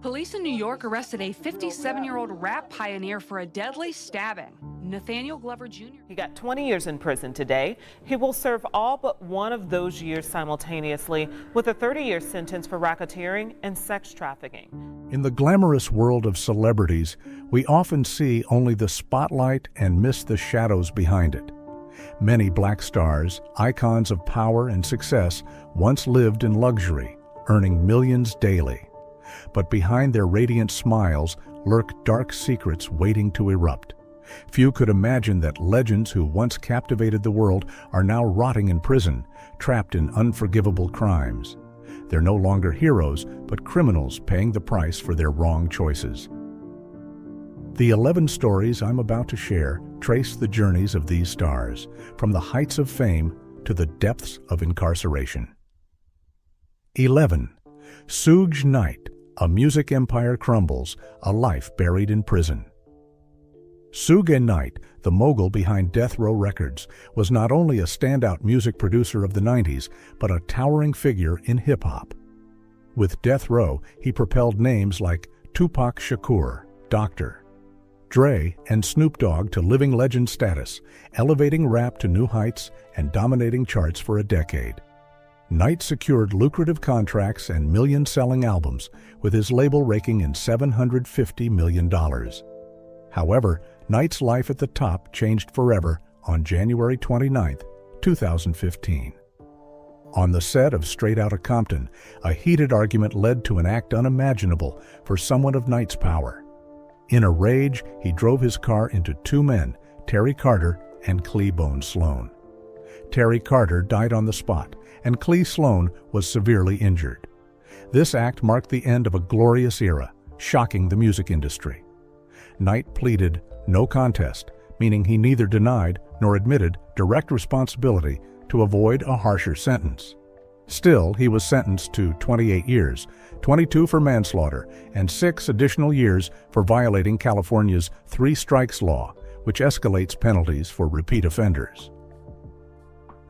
Police in New York arrested a 57-year-old rap pioneer for a deadly stabbing. Nathaniel Glover Jr. He got 20 years in prison today. He will serve all but one of those years simultaneously with a 30-year sentence for racketeering and sex trafficking. In the glamorous world of celebrities, we often see only the spotlight and miss the shadows behind it. Many black stars, icons of power and success, once lived in luxury, earning millions daily. But behind their radiant smiles lurk dark secrets waiting to erupt. Few could imagine that legends who once captivated the world are now rotting in prison, trapped in unforgivable crimes. They're no longer heroes, but criminals paying the price for their wrong choices. The 11 stories I'm about to share trace the journeys of these stars, from the heights of fame to the depths of incarceration. 11. Suge Knight, a music empire crumbles, a life buried in prison. Suge Knight, the mogul behind Death Row Records, was not only a standout music producer of the 90s, but a towering figure in hip-hop. With Death Row, he propelled names like Tupac Shakur, Dr. Dre, and Snoop Dogg to living legend status, elevating rap to new heights and dominating charts for a decade. Knight secured lucrative contracts and million-selling albums, with his label raking in $750 million. However, Knight's life at the top changed forever on January 29, 2015. On the set of Straight Outta Compton, a heated argument led to an act unimaginable for someone of Knight's power. In a rage, he drove his car into two men, Terry Carter and Cleabone Sloan. Terry Carter died on the spot, and Clee Sloan was severely injured. This act marked the end of a glorious era, shocking the music industry. Knight pleaded no contest, meaning he neither denied nor admitted direct responsibility to avoid a harsher sentence. Still, he was sentenced to 28 years, 22 for manslaughter, and 6 additional years for violating California's 3 strikes law, which escalates penalties for repeat offenders.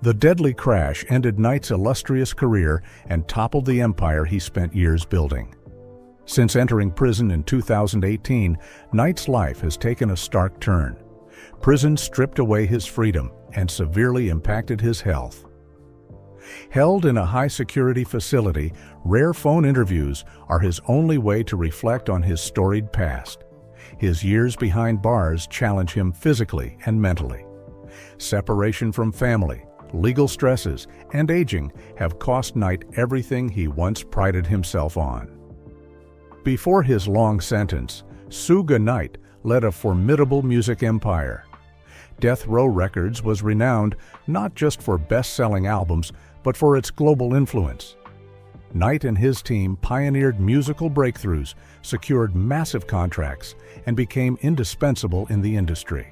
The deadly crash ended Knight's illustrious career and toppled the empire he spent years building. Since entering prison in 2018, Knight's life has taken a stark turn. Prison stripped away his freedom and severely impacted his health. Held in a high-security facility, rare phone interviews are his only way to reflect on his storied past. His years behind bars challenge him physically and mentally. Separation from family, legal stresses, and aging have cost Knight everything he once prided himself on. Before his long sentence, Suge Knight led a formidable music empire. Death Row Records was renowned not just for best-selling albums, but for its global influence. Knight and his team pioneered musical breakthroughs, secured massive contracts, and became indispensable in the industry.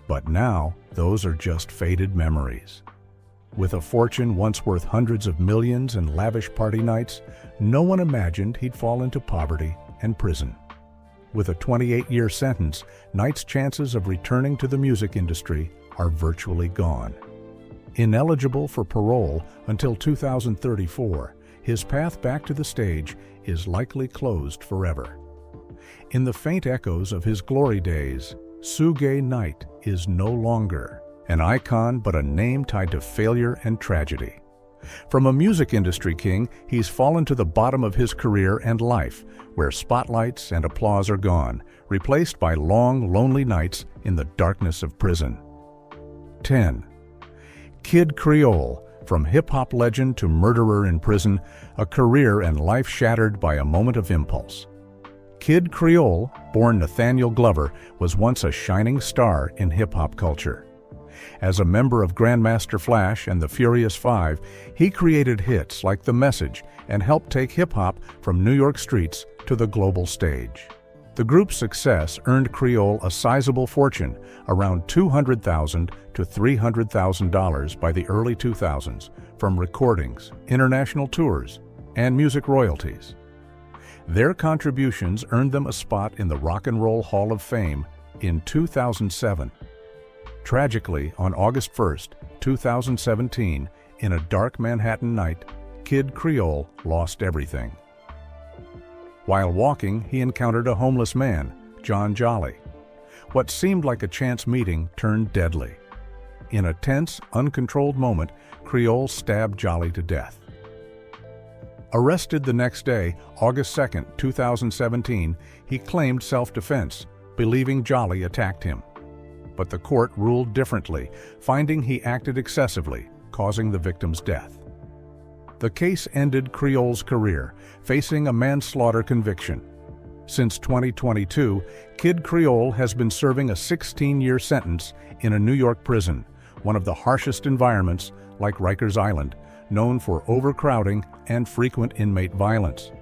But now, those are just faded memories. With a fortune once worth hundreds of millions and lavish party nights, no one imagined he'd fall into poverty and prison. With a 28-year sentence, Knight's chances of returning to the music industry are virtually gone. Ineligible for parole until 2034, his path back to the stage is likely closed forever. In the faint echoes of his glory days, Suge Knight is no longer an icon but a name tied to failure and tragedy. From a music industry king, he's fallen to the bottom of his career and life, where spotlights and applause are gone, replaced by long, lonely nights in the darkness of prison. 10. Kid Creole, from hip-hop legend to murderer in prison, a career and life shattered by a moment of impulse. Kid Creole, born Nathaniel Glover, was once a shining star in hip-hop culture. As a member of Grandmaster Flash and the Furious Five, he created hits like The Message and helped take hip-hop from New York streets to the global stage. The group's success earned Creole a sizable fortune, around $200,000 to $300,000 by the early 2000s, from recordings, international tours, and music royalties. Their contributions earned them a spot in the Rock and Roll Hall of Fame in 2007. Tragically, on August 1, 2017, in a dark Manhattan night, Kid Creole lost everything. While walking, he encountered a homeless man, John Jolly. What seemed like a chance meeting turned deadly. In a tense, uncontrolled moment, Creole stabbed Jolly to death. Arrested the next day, August 2, 2017, he claimed self-defense, believing Jolly attacked him. But the court ruled differently, finding he acted excessively, causing the victim's death. The case ended Creole's career, facing a manslaughter conviction. Since 2022, Kid Creole has been serving a 16-year sentence in a New York prison, one of the harshest environments, like Rikers Island, known for overcrowding and frequent inmate violence.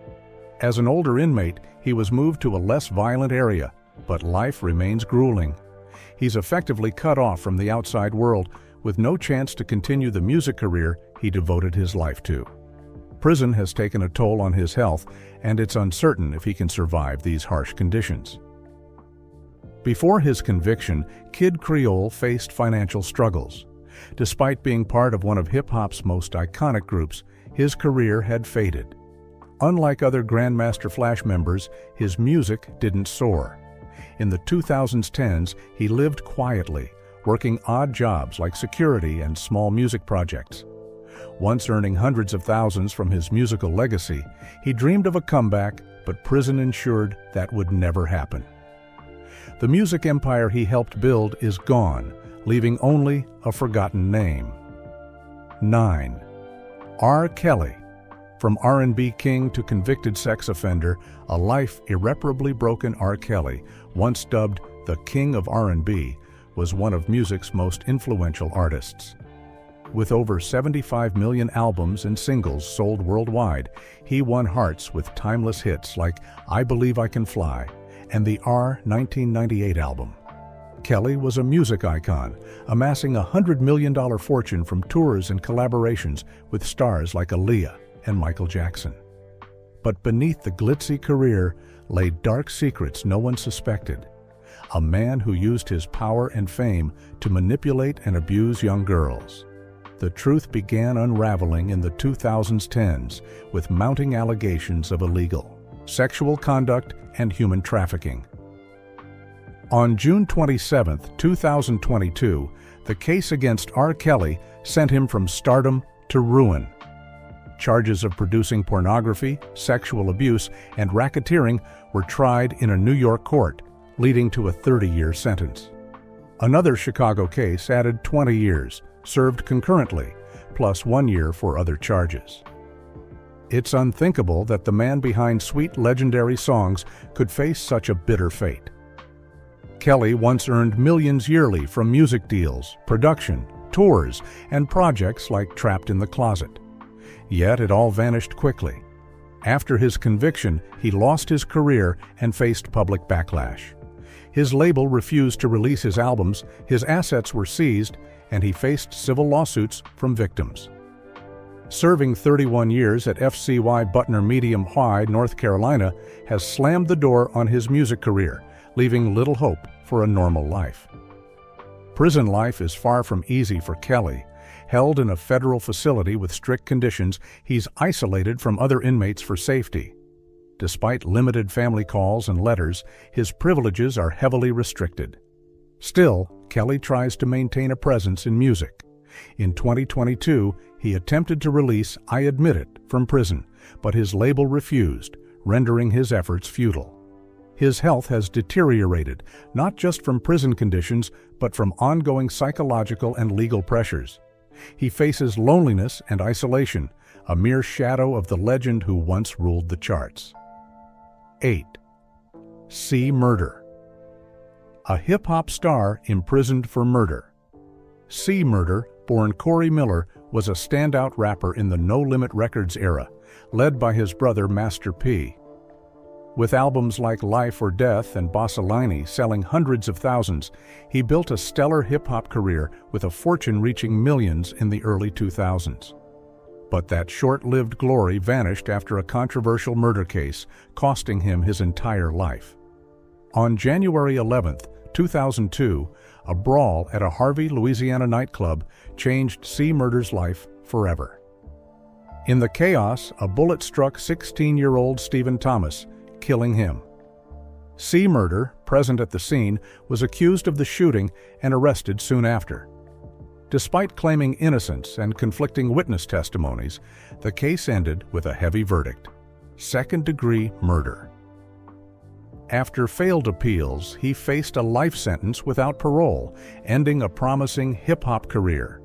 As an older inmate, he was moved to a less violent area, but life remains grueling. He's effectively cut off from the outside world, with no chance to continue the music career he devoted his life to. Prison has taken a toll on his health, and it's uncertain if he can survive these harsh conditions. Before his conviction, Kid Creole faced financial struggles. Despite being part of one of hip-hop's most iconic groups, his career had faded. Unlike other Grandmaster Flash members, his music didn't soar. In the 2010s, he lived quietly, working odd jobs like security and small music projects. Once earning hundreds of thousands from his musical legacy, he dreamed of a comeback, but prison ensured that would never happen. The music empire he helped build is gone, leaving only a forgotten name. 9. R. Kelly. From R&B king to convicted sex offender, a life irreparably broken R. Kelly, once dubbed the King of R&B, was one of music's most influential artists. With over 75 million albums and singles sold worldwide, he won hearts with timeless hits like I Believe I Can Fly and the R 1998 album. Kelly was a music icon, amassing a $100 million fortune from tours and collaborations with stars like Aaliyah and Michael Jackson. But beneath the glitzy career lay dark secrets no one suspected. A man who used his power and fame to manipulate and abuse young girls. The truth began unraveling in the 2010s with mounting allegations of illegal sexual conduct and human trafficking. On June 27, 2022, the case against R. Kelly sent him from stardom to ruin. Charges of producing pornography, sexual abuse, and racketeering were tried in a New York court, leading to a 30-year sentence. Another Chicago case added 20 years, served concurrently, plus 1 year for other charges. It's unthinkable that the man behind sweet legendary songs could face such a bitter fate. Kelly once earned millions yearly from music deals, production, tours, and projects like Trapped in the Closet. Yet it all vanished quickly. After his conviction, he lost his career and faced public backlash. His label refused to release his albums, his assets were seized, and he faced civil lawsuits from victims. Serving 31 years at FCY Butner Medium High, North Carolina, has slammed the door on his music career, leaving little hope for a normal life. Prison life is far from easy for Kelly. Held in a federal facility with strict conditions, he's isolated from other inmates for safety. Despite limited family calls and letters, his privileges are heavily restricted. Still, Kelly tries to maintain a presence in music. In 2022, he attempted to release I Admit It from prison, but his label refused, rendering his efforts futile. His health has deteriorated, not just from prison conditions, but from ongoing psychological and legal pressures. He faces loneliness and isolation, a mere shadow of the legend who once ruled the charts. 8. C. Murder. A hip-hop star imprisoned for murder. C. Murder, born Corey Miller, was a standout rapper in the No Limit Records era, led by his brother Master P. With albums like Life or Death and Bossalini selling hundreds of thousands, he built a stellar hip-hop career with a fortune reaching millions in the early 2000s. But that short-lived glory vanished after a controversial murder case, costing him his entire life. On January 11, 2002, a brawl at a Harvey, Louisiana nightclub changed C. Murder's life forever. In the chaos, a bullet struck 16-year-old Stephen Thomas, killing him. C. Murder, present at the scene, was accused of the shooting and arrested soon after. Despite claiming innocence and conflicting witness testimonies, the case ended with a heavy verdict: second-degree murder. After failed appeals, he faced a life sentence without parole, ending a promising hip-hop career.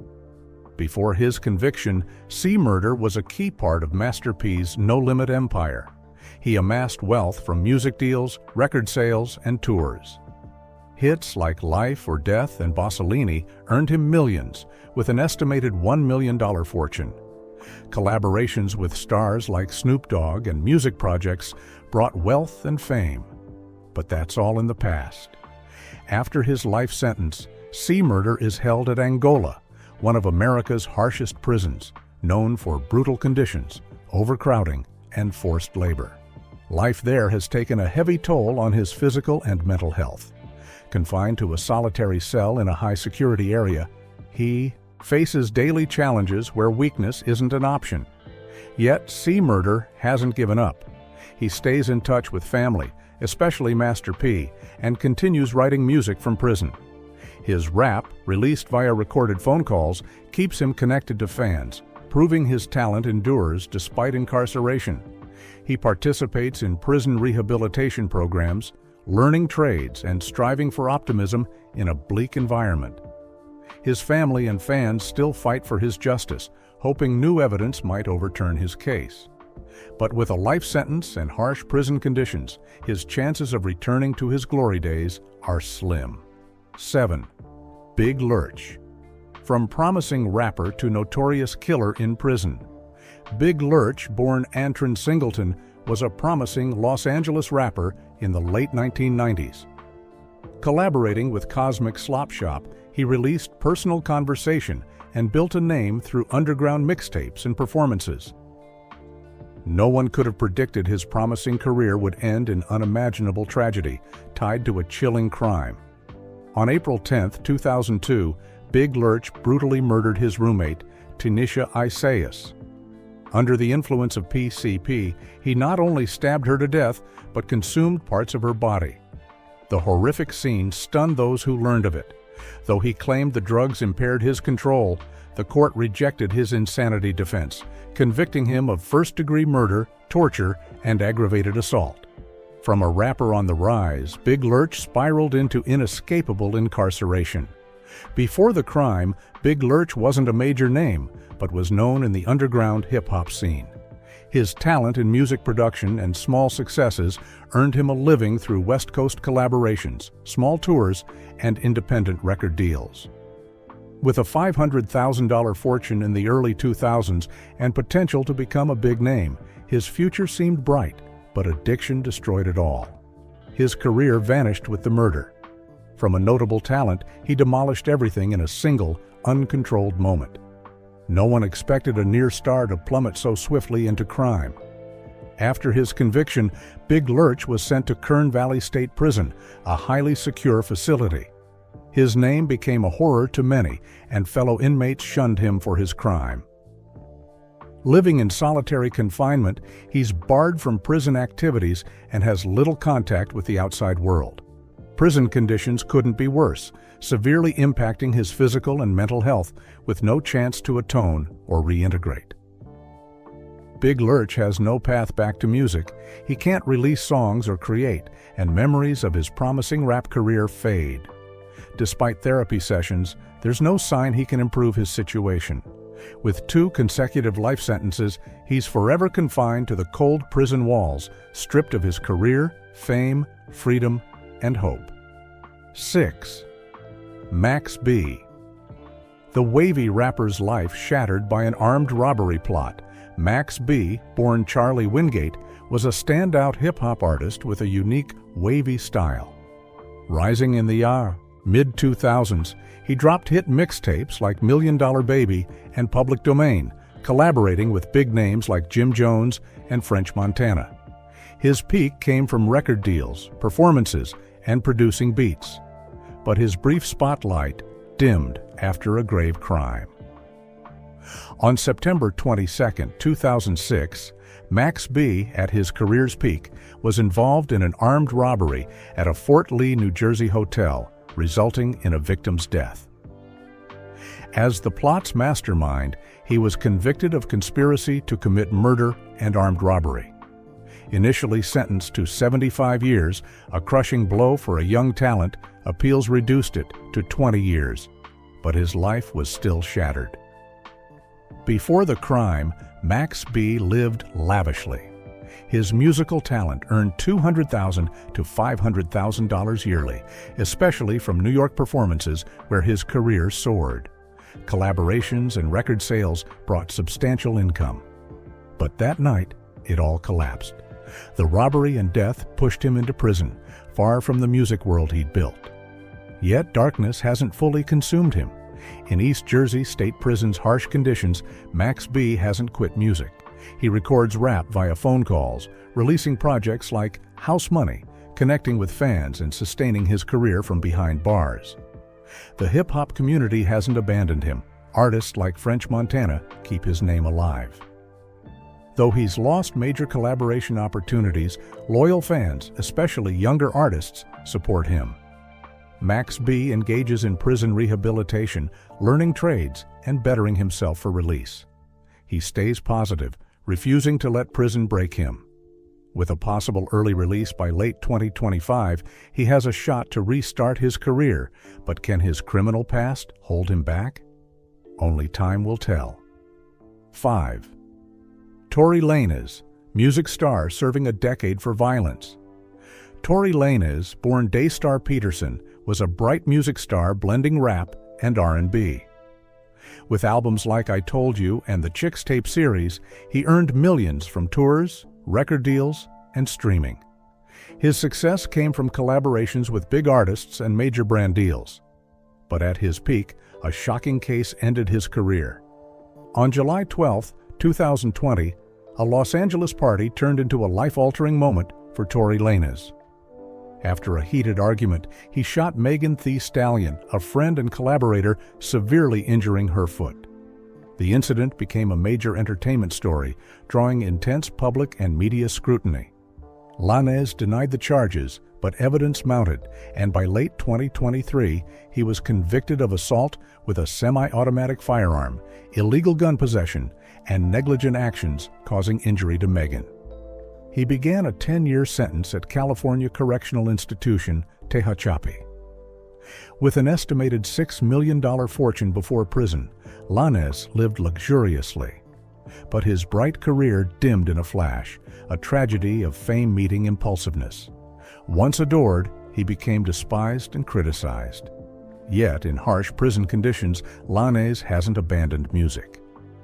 Before his conviction, C. Murder was a key part of Master P's no-limit empire. He amassed wealth from music deals, record sales, and tours. Hits like Life or Death and Bossellini earned him millions, with an estimated $1 million fortune. Collaborations with stars like Snoop Dogg and music projects brought wealth and fame. But that's all in the past. After his life sentence, C. Murder is held at Angola, one of America's harshest prisons, known for brutal conditions, overcrowding, and forced labor. Life there has taken a heavy toll on his physical and mental health. Confined to a solitary cell in a high-security area, he faces daily challenges where weakness isn't an option. Yet C. Murder hasn't given up. He stays in touch with family, especially Master P, and continues writing music from prison. His rap, released via recorded phone calls, keeps him connected to fans, proving his talent endures despite incarceration. He participates in prison rehabilitation programs, learning trades and striving for optimism in a bleak environment. His family and fans still fight for his justice, hoping new evidence might overturn his case. But with a life sentence and harsh prison conditions, his chances of returning to his glory days are slim. 7. Big Lurch. From promising rapper to notorious killer in prison, Big Lurch, born Antron Singleton, was a promising Los Angeles rapper in the late 1990s. Collaborating with Cosmic Slop Shop, he released Personal Conversation and built a name through underground mixtapes and performances. No one could have predicted his promising career would end in unimaginable tragedy, tied to a chilling crime. On April 10, 2002, Big Lurch brutally murdered his roommate, Tanisha Isaias. Under the influence of PCP, he not only stabbed her to death, but consumed parts of her body. The horrific scene stunned those who learned of it. Though he claimed the drugs impaired his control, the court rejected his insanity defense, convicting him of first-degree murder, torture, and aggravated assault. From a rapper on the rise, Big Lurch spiraled into inescapable incarceration. Before the crime, Big Lurch wasn't a major name, but was known in the underground hip-hop scene. His talent in music production and small successes earned him a living through West Coast collaborations, small tours, and independent record deals. With a $500,000 fortune in the early 2000s and potential to become a big name, his future seemed bright, but addiction destroyed it all. His career vanished with the murder. From a notable talent, he demolished everything in a single, uncontrolled moment. No one expected a near star to plummet so swiftly into crime. After his conviction, Big Lurch was sent to Kern Valley State Prison, a highly secure facility. His name became a horror to many, and fellow inmates shunned him for his crime. Living in solitary confinement, he's barred from prison activities and has little contact with the outside world. Prison conditions couldn't be worse, severely impacting his physical and mental health, with no chance to atone or reintegrate. Big Lurch has no path back to music. He can't release songs or create, and memories of his promising rap career fade. Despite therapy sessions, there's no sign he can improve his situation. With 2 consecutive life sentences, he's forever confined to the cold prison walls, stripped of his career, fame, freedom, and hope. 6. Max B. The wavy rapper's life shattered by an armed robbery plot, Max B, born Charlie Wingate, was a standout hip-hop artist with a unique, wavy style. Rising in the mid-2000s, he dropped hit mixtapes like $1 Million Baby and Public Domain, collaborating with big names like Jim Jones and French Montana. His peak came from record deals, performances, and producing beats. But his brief spotlight dimmed after a grave crime. On September 22, 2006, Max B, at his career's peak, was involved in an armed robbery at a Fort Lee, New Jersey hotel, resulting in a victim's death. As the plot's mastermind, he was convicted of conspiracy to commit murder and armed robbery. Initially sentenced to 75 years, a crushing blow for a young talent, appeals reduced it to 20 years, but his life was still shattered. Before the crime, Max B lived lavishly. His musical talent earned $200,000 to $500,000 yearly, especially from New York performances where his career soared. Collaborations and record sales brought substantial income. But that night, it all collapsed. The robbery and death pushed him into prison, far from the music world he'd built. Yet darkness hasn't fully consumed him. In East Jersey State Prison's harsh conditions, Max B hasn't quit music. He records rap via phone calls, releasing projects like House Money, connecting with fans and sustaining his career from behind bars. The hip-hop community hasn't abandoned him. Artists like French Montana keep his name alive. Though he's lost major collaboration opportunities, loyal fans, especially younger artists, support him. Max B engages in prison rehabilitation, learning trades, and bettering himself for release. He stays positive, refusing to let prison break him. With a possible early release by late 2025, he has a shot to restart his career, but can his criminal past hold him back? Only time will tell. 5. Tory Lanez, music star serving a decade for violence. Tory Lanez, born Daystar Peterson, was a bright music star blending rap and R&B. With albums like I Told You and the Chicks Tape series, he earned millions from tours, record deals, and streaming. His success came from collaborations with big artists and major brand deals. But at his peak, a shocking case ended his career. On July 12, 2020, a Los Angeles party turned into a life-altering moment for Tory Lanez. After a heated argument, he shot Megan Thee Stallion, a friend and collaborator, severely injuring her foot. The incident became a major entertainment story, drawing intense public and media scrutiny. Lanez denied the charges, but evidence mounted, and by late 2023, he was convicted of assault with a semi-automatic firearm, illegal gun possession, and negligent actions causing injury to Megan. He began a 10-year sentence at California Correctional Institution, Tehachapi. With an estimated $6 million fortune before prison, Lanez lived luxuriously. But his bright career dimmed in a flash, a tragedy of fame meeting impulsiveness. Once adored, he became despised and criticized. Yet, in harsh prison conditions, Lanez hasn't abandoned music.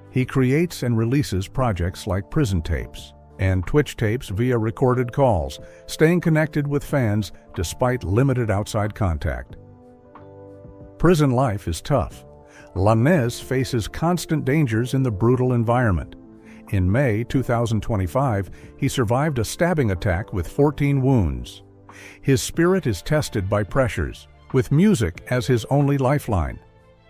He creates and releases projects like prison tapes and Twitch tapes via recorded calls, staying connected with fans despite limited outside contact. Prison life is tough. Lanez faces constant dangers in the brutal environment. In May 2025, he survived a stabbing attack with 14 wounds. His spirit is tested by pressures, with music as his only lifeline.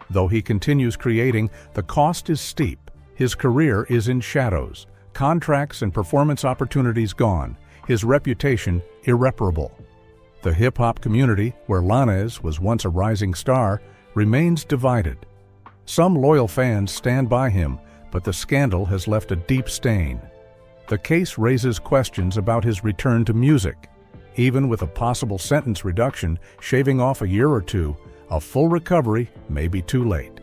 Though he continues creating, the cost is steep. His career is in shadows, contracts and performance opportunities gone, his reputation irreparable. The hip-hop community, where Lanez was once a rising star, remains divided. Some loyal fans stand by him, but the scandal has left a deep stain. The case raises questions about his return to music. Even with a possible sentence reduction, shaving off a year or two, a full recovery may be too late.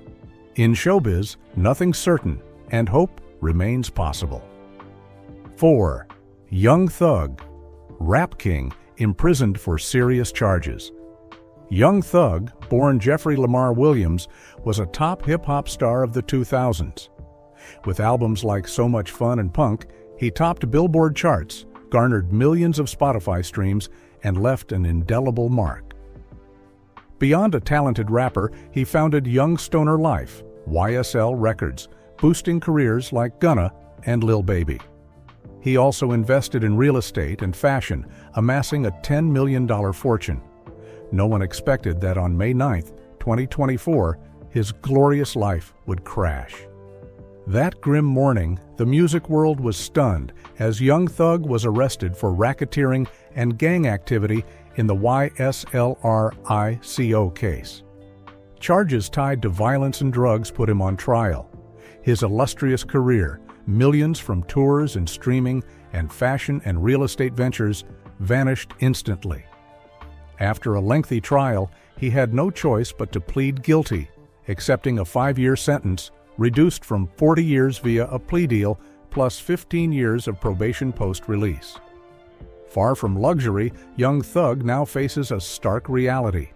In showbiz, nothing's certain, and hope remains possible. 4. Young Thug, rap king, imprisoned for serious charges. Young Thug, born Jeffrey Lamar Williams, was a top hip-hop star of the 2000s. With albums like So Much Fun and Punk, he topped Billboard charts, garnered millions of Spotify streams, and left an indelible mark. Beyond a talented rapper, he founded Young Stoner Life, YSL Records, boosting careers like Gunna and Lil Baby. He also invested in real estate and fashion, amassing a $10 million fortune. No one expected that on May 9, 2024, his glorious life would crash. That grim morning, the music world was stunned as Young Thug was arrested for racketeering and gang activity in the YSLRICO case. Charges tied to violence and drugs put him on trial. His illustrious career, millions from tours and streaming and fashion and real estate ventures, vanished instantly. After a lengthy trial, he had no choice but to plead guilty, accepting a 5-year sentence reduced from 40 years via a plea deal plus 15 years of probation post-release. Far from luxury, Young Thug now faces a stark reality.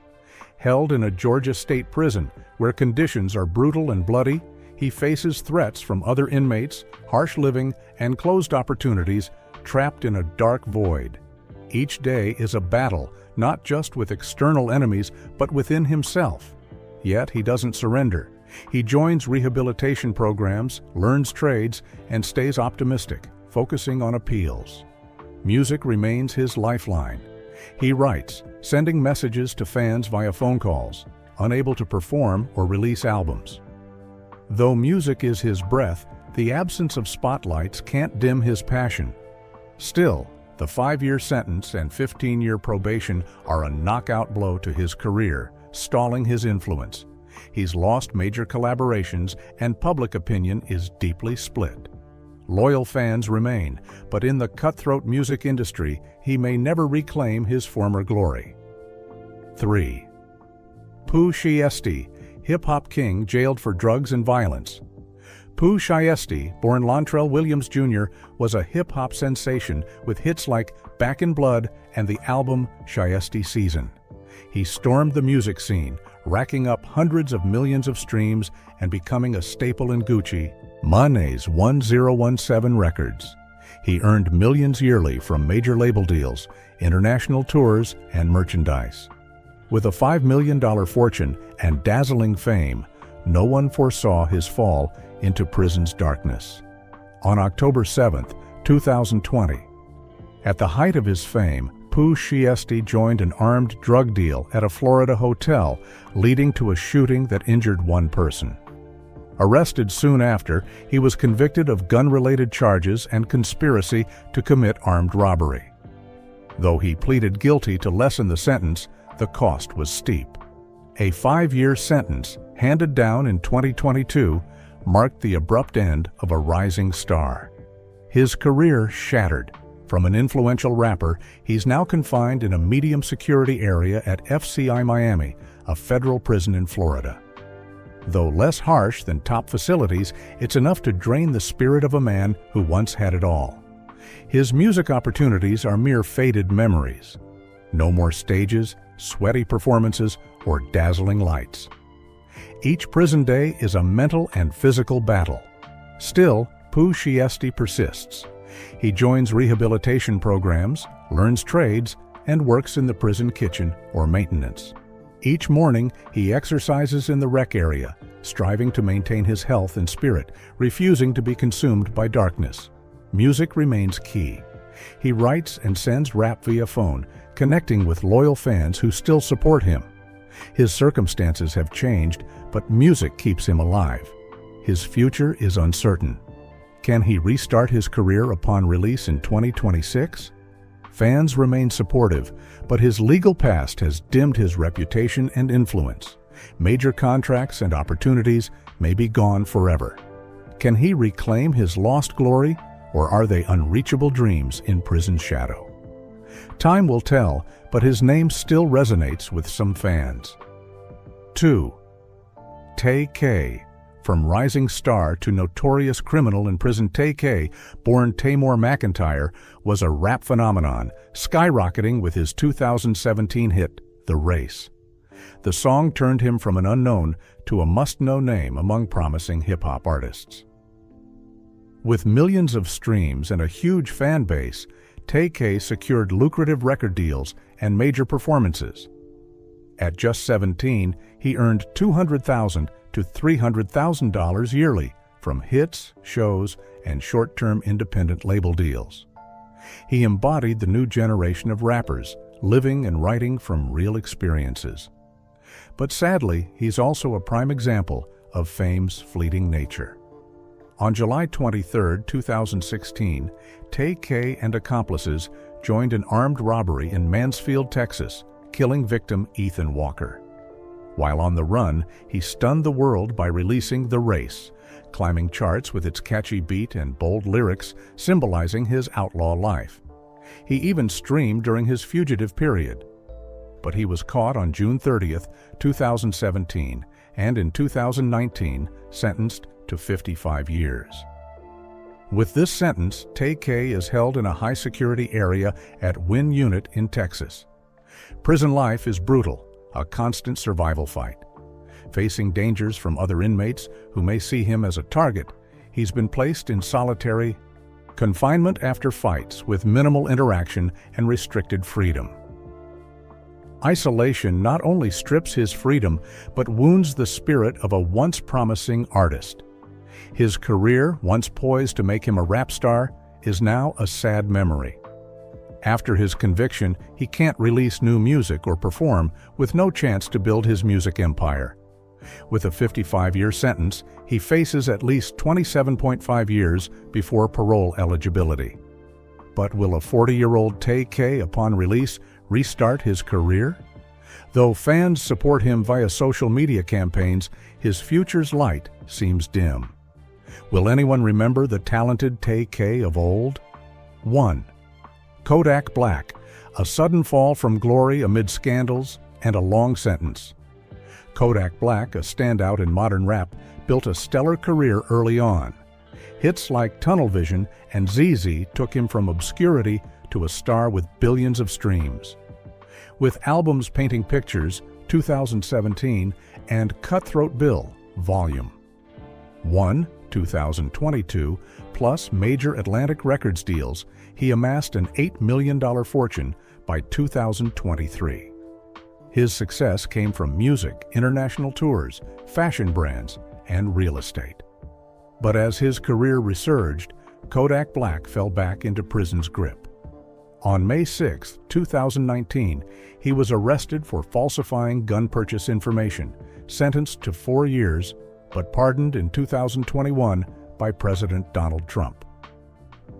Held in a Georgia state prison where conditions are brutal and bloody, he faces threats from other inmates, harsh living, and closed opportunities, trapped in a dark void. Each day is a battle, not just with external enemies, but within himself. Yet he doesn't surrender. He joins rehabilitation programs, learns trades, and stays optimistic, focusing on appeals. Music remains his lifeline. He writes, sending messages to fans via phone calls, unable to perform or release albums. Though music is his breath, the absence of spotlights can't dim his passion. Still, the 5-year sentence and 15-year probation are a knockout blow to his career, stalling his influence. He's lost major collaborations, and public opinion is deeply split. Loyal fans remain, but in the cutthroat music industry, he may never reclaim his former glory. 3. Pooh Shiesty, hip-hop king jailed for drugs and violence. Pooh Shiesty, born Lontrell Williams Jr., was a hip-hop sensation with hits like Back in Blood and the album Shiesty Season. He stormed the music scene, racking up hundreds of millions of streams and becoming a staple in Gucci Mane's 1017 Records. He earned millions yearly from major label deals, international tours, and merchandise. With a $5 million fortune and dazzling fame, no one foresaw his fall into prison's darkness. On October 7, 2020, at the height of his fame, Pooh Shiesty joined an armed drug deal at a Florida hotel, leading to a shooting that injured one person. Arrested soon after, he was convicted of gun-related charges and conspiracy to commit armed robbery. Though he pleaded guilty to lessen the sentence, the cost was steep. A 5-year sentence, handed down in 2022, marked the abrupt end of a rising star. His career shattered. From an influential rapper, he's now confined in a medium-security area at FCI Miami, a federal prison in Florida. Though less harsh than top facilities, it's enough to drain the spirit of a man who once had it all. His music opportunities are mere faded memories. No more stages, sweaty performances, or dazzling lights. Each prison day is a mental and physical battle. Still, Pooh Shiesty persists. He joins rehabilitation programs, learns trades, and works in the prison kitchen or maintenance. Each morning, he exercises in the rec area, striving to maintain his health and spirit, refusing to be consumed by darkness. Music remains key. He writes and sends rap via phone, connecting with loyal fans who still support him. His circumstances have changed, but music keeps him alive. His future is uncertain. Can he restart his career upon release in 2026? Fans remain supportive, but his legal past has dimmed his reputation and influence. Major contracts and opportunities may be gone forever. Can he reclaim his lost glory, or are they unreachable dreams in prison's shadow? Time will tell, but his name still resonates with some fans. 2. Tay-K. From rising star to notorious criminal in prison, Tay-K, born Tamor McIntyre, was a rap phenomenon, skyrocketing with his 2017 hit, The Race. The song turned him from an unknown to a must-know name among promising hip-hop artists. With millions of streams and a huge fan base, Tay-K secured lucrative record deals and major performances. At just 17, he earned $200,000 to $300,000 yearly from hits, shows, and short-term independent label deals. He embodied the new generation of rappers, living and writing from real experiences. But sadly, he's also a prime example of fame's fleeting nature. On July 23, 2016, Tay-K and accomplices joined an armed robbery in Mansfield, Texas, killing victim Ethan Walker. While on the run, he stunned the world by releasing The Race, climbing charts with its catchy beat and bold lyrics symbolizing his outlaw life. He even streamed during his fugitive period. But he was caught on June 30, 2017, and in 2019 sentenced to 55 years. With this sentence, Tay-K is held in a high-security area at Wynn Unit in Texas. Prison life is brutal, a constant survival fight. Facing dangers from other inmates who may see him as a target, he's been placed in solitary confinement after fights with minimal interaction and restricted freedom. Isolation not only strips his freedom, but wounds the spirit of a once promising artist. His career, once poised to make him a rap star, is now a sad memory. After his conviction, he can't release new music or perform, with no chance to build his music empire. With a 55-year sentence, he faces at least 27.5 years before parole eligibility. But will a 40-year-old Tay-K, upon release, restart his career? Though fans support him via social media campaigns, his future's light seems dim. Will anyone remember the talented Tay-K of old? 1. Kodak Black, a sudden fall from glory amid scandals and a long sentence. Kodak Black, a standout in modern rap, built a stellar career early on. Hits like Tunnel Vision and ZZ took him from obscurity to a star with billions of streams. With albums Painting Pictures, 2017, and Cutthroat Bill, Volume 1, 2022, plus major Atlantic Records deals, he amassed an $8 million fortune by 2023. His success came from music, international tours, fashion brands, and real estate. But as his career resurged, Kodak Black fell back into prison's grip. On May 6, 2019, he was arrested for falsifying gun purchase information, sentenced to 4 years, but pardoned in 2021 by President Donald Trump.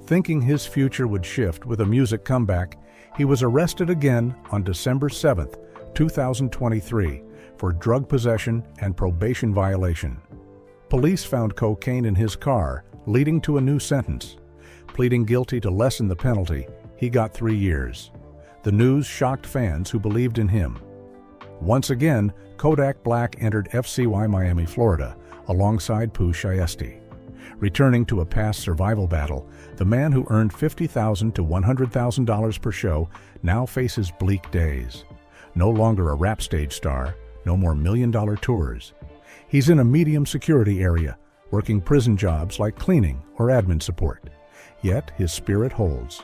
Thinking his future would shift with a music comeback, he was arrested again on December 7, 2023, for drug possession and probation violation. Police found cocaine in his car, leading to a new sentence. Pleading guilty to lessen the penalty, he got 3 years. The news shocked fans who believed in him. Once again, Kodak Black entered FCY Miami, Florida, alongside Pooh Shiesty. Returning to a past survival battle, the man who earned $50,000 to $100,000 per show now faces bleak days. No longer a rap stage star, no more million-dollar tours. He's in a medium security area, working prison jobs like cleaning or admin support. Yet his spirit holds.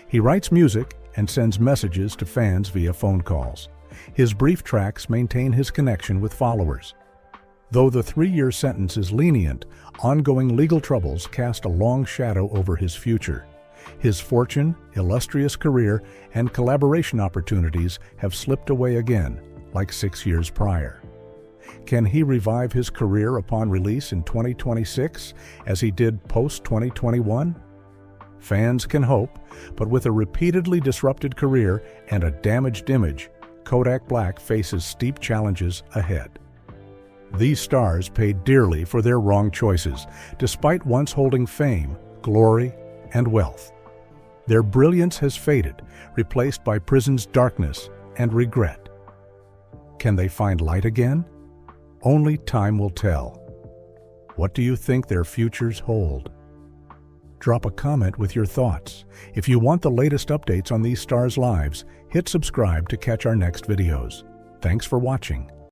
He writes music and sends messages to fans via phone calls. His brief tracks maintain his connection with followers. Though the 3-year sentence is lenient, ongoing legal troubles cast a long shadow over his future. His fortune, illustrious career, and collaboration opportunities have slipped away again, like 6 years prior. Can he revive his career upon release in 2026, as he did post-2021? Fans can hope, but with a repeatedly disrupted career and a damaged image, Kodak Black faces steep challenges ahead. These stars paid dearly for their wrong choices, despite once holding fame, glory, and wealth. Their brilliance has faded, replaced by prison's darkness and regret. Can they find light again? Only time will tell. What do you think their futures hold? Drop a comment with your thoughts. If you want the latest updates on these stars' lives, hit subscribe to catch our next videos. Thanks for watching.